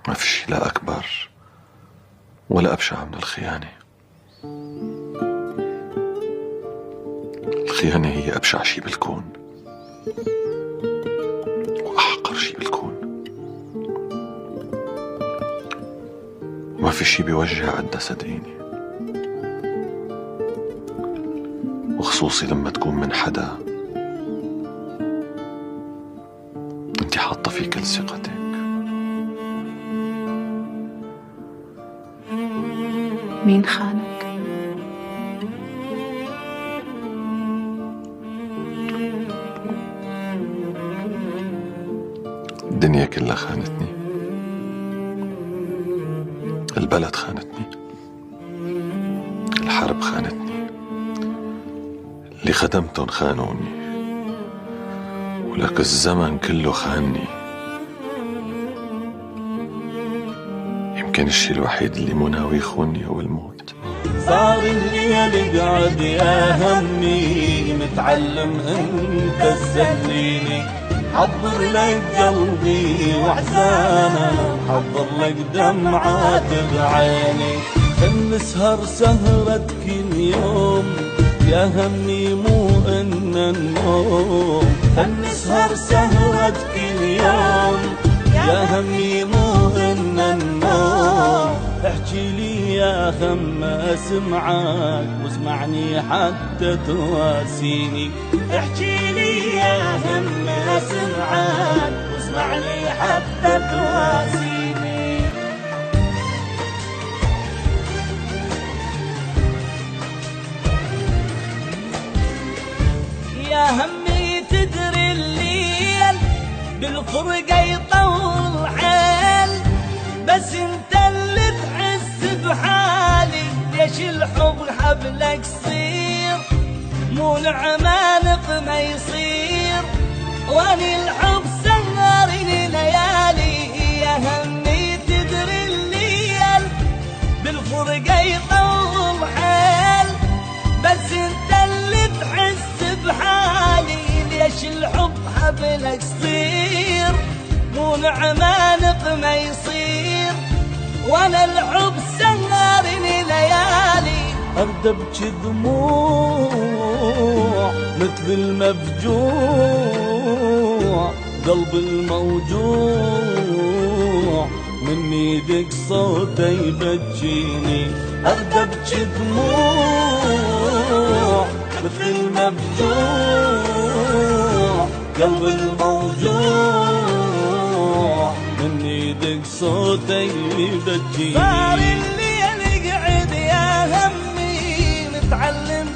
ما في شي لا أكبر ولا أبشع من الخيانة. الخيانة هي أبشع شي بالكون وأحقر شي بالكون، وما في شي بيوجع قدها صدقيني، وخصوصي لما تكون من حدا انتي حاطة فيه كل ثقتك. مين خانك؟ الدنيا كلها خانتني، البلد خانتني، الحرب خانتني، اللي خدمتن خانوني، ولك الزمن كله خانني. يمكن الشي الوحيد اللي مو ناوي يخوني هو الموت. صار الليل قعد يا همي متعلم انت تسليني، حضر لك قلبي واحزانه، حضر لك دمعات بعيني، نسهر سهرة كل يوم يا همي مو ان النوم، نسهر سهرة كل يوم يا همي مو ان النوم. احكي لي يا هم اسمعك واسمعني حتى تواسيني، احكي لي يا هم اسمعك واسمعني حتى تواسيني. يا همي تدري الليل بالفرقة يطول حيل، بس انت اللي تحس بحالي، ليش الحب حبلك صير مو العمالق ما يصير، واني الحب سهرني ليالي. يا همي تدري الليل بالفرقة يطول حيل، بس انت اللي تحس بحالي، ليش الحب حبلك صير مو العمالق ما يصير، وانا الحب سهرني ليالي. ارد ابكي دموع مثل المفجوع، قلب الموجوع من ايدك صوته يبكيني، ارد ابكي دموع مثل المفجوع، قلب الموجوع من ايدك صوته يبكيني. صار الليل قعد يا همي متعلم